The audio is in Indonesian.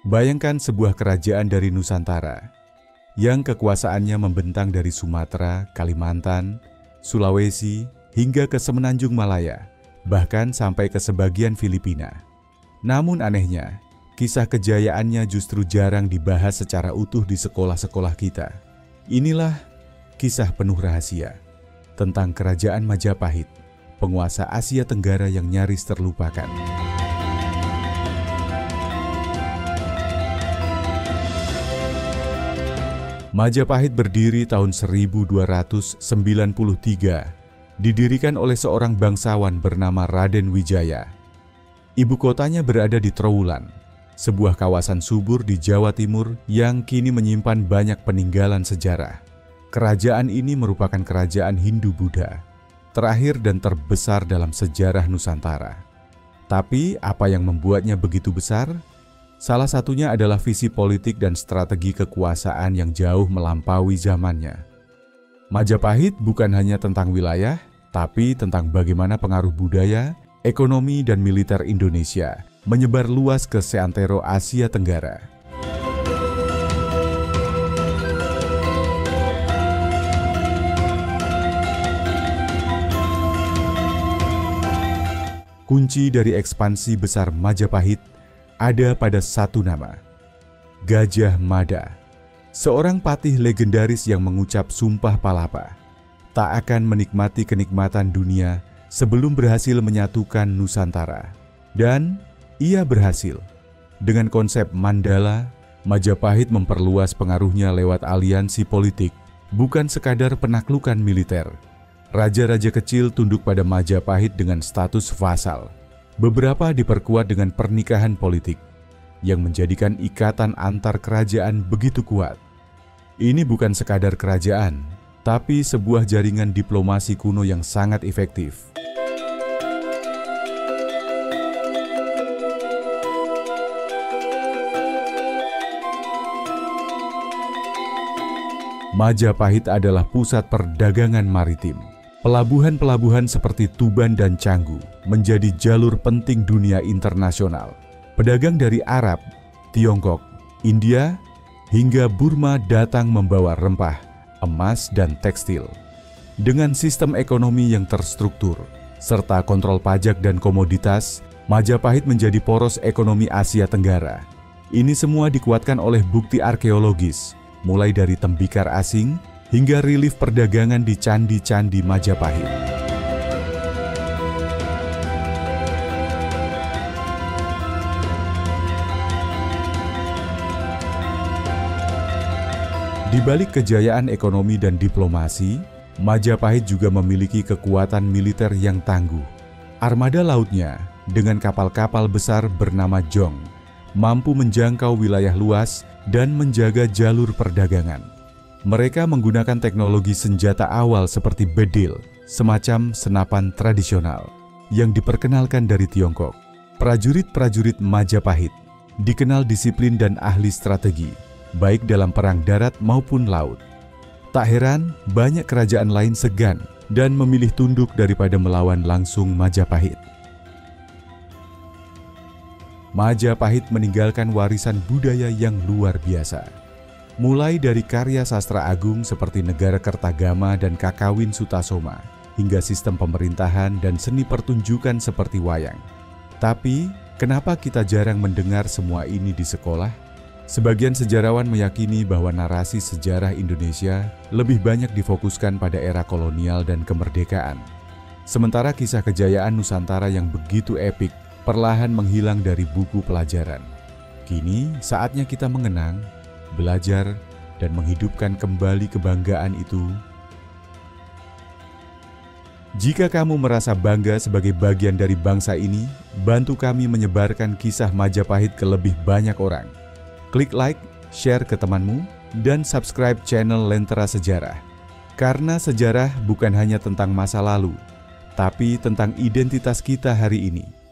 Bayangkan sebuah kerajaan dari Nusantara yang kekuasaannya membentang dari Sumatera, Kalimantan, Sulawesi, hingga ke Semenanjung Malaya, bahkan sampai ke sebagian Filipina. Namun anehnya, kisah kejayaannya justru jarang dibahas secara utuh di sekolah-sekolah kita. Inilah kisah penuh rahasia tentang Kerajaan Majapahit, penguasa Asia Tenggara yang nyaris terlupakan. Majapahit berdiri tahun 1293, didirikan oleh seorang bangsawan bernama Raden Wijaya. Ibu kotanya berada di Trowulan, sebuah kawasan subur di Jawa Timur yang kini menyimpan banyak peninggalan sejarah. Kerajaan ini merupakan kerajaan Hindu-Buddha, terakhir dan terbesar dalam sejarah Nusantara. Tapi apa yang membuatnya begitu besar? Salah satunya adalah visi politik dan strategi kekuasaan yang jauh melampaui zamannya. Majapahit bukan hanya tentang wilayah, tapi tentang bagaimana pengaruh budaya, ekonomi, dan militer Indonesia menyebar luas ke seantero Asia Tenggara. Kunci dari ekspansi besar Majapahit ada pada satu nama, Gajah Mada, seorang patih legendaris yang mengucap sumpah palapa, tak akan menikmati kenikmatan dunia sebelum berhasil menyatukan Nusantara. Dan ia berhasil. Dengan konsep Mandala, Majapahit memperluas pengaruhnya lewat aliansi politik, bukan sekadar penaklukan militer. Raja-raja kecil tunduk pada Majapahit dengan status vasal. Beberapa diperkuat dengan pernikahan politik yang menjadikan ikatan antar kerajaan begitu kuat. Ini bukan sekadar kerajaan, tapi sebuah jaringan diplomasi kuno yang sangat efektif. Majapahit adalah pusat perdagangan maritim. Pelabuhan-pelabuhan seperti Tuban dan Canggu menjadi jalur penting dunia internasional. Pedagang dari Arab, Tiongkok, India, hingga Burma datang membawa rempah, emas, dan tekstil. Dengan sistem ekonomi yang terstruktur, serta kontrol pajak dan komoditas, Majapahit menjadi poros ekonomi Asia Tenggara. Ini semua dikuatkan oleh bukti arkeologis, mulai dari tembikar asing, hingga relief perdagangan di candi-candi Majapahit. Di balik kejayaan ekonomi dan diplomasi, Majapahit juga memiliki kekuatan militer yang tangguh. Armada lautnya dengan kapal-kapal besar bernama Jong mampu menjangkau wilayah luas dan menjaga jalur perdagangan. Mereka menggunakan teknologi senjata awal seperti bedil, semacam senapan tradisional, yang diperkenalkan dari Tiongkok. Prajurit-prajurit Majapahit dikenal disiplin dan ahli strategi, baik dalam perang darat maupun laut. Tak heran, banyak kerajaan lain segan dan memilih tunduk daripada melawan langsung Majapahit. Majapahit meninggalkan warisan budaya yang luar biasa. Mulai dari karya sastra agung seperti Negara Kertagama dan Kakawin Sutasoma, hingga sistem pemerintahan dan seni pertunjukan seperti wayang. Tapi, kenapa kita jarang mendengar semua ini di sekolah? Sebagian sejarawan meyakini bahwa narasi sejarah Indonesia lebih banyak difokuskan pada era kolonial dan kemerdekaan. Sementara kisah kejayaan Nusantara yang begitu epik perlahan menghilang dari buku pelajaran. Kini, saatnya kita mengenang, belajar, dan menghidupkan kembali kebanggaan itu. Jika kamu merasa bangga sebagai bagian dari bangsa ini, bantu kami menyebarkan kisah Majapahit ke lebih banyak orang. Klik like, share ke temanmu, dan subscribe channel Lentera Sejarah. Karena sejarah bukan hanya tentang masa lalu, tapi tentang identitas kita hari ini.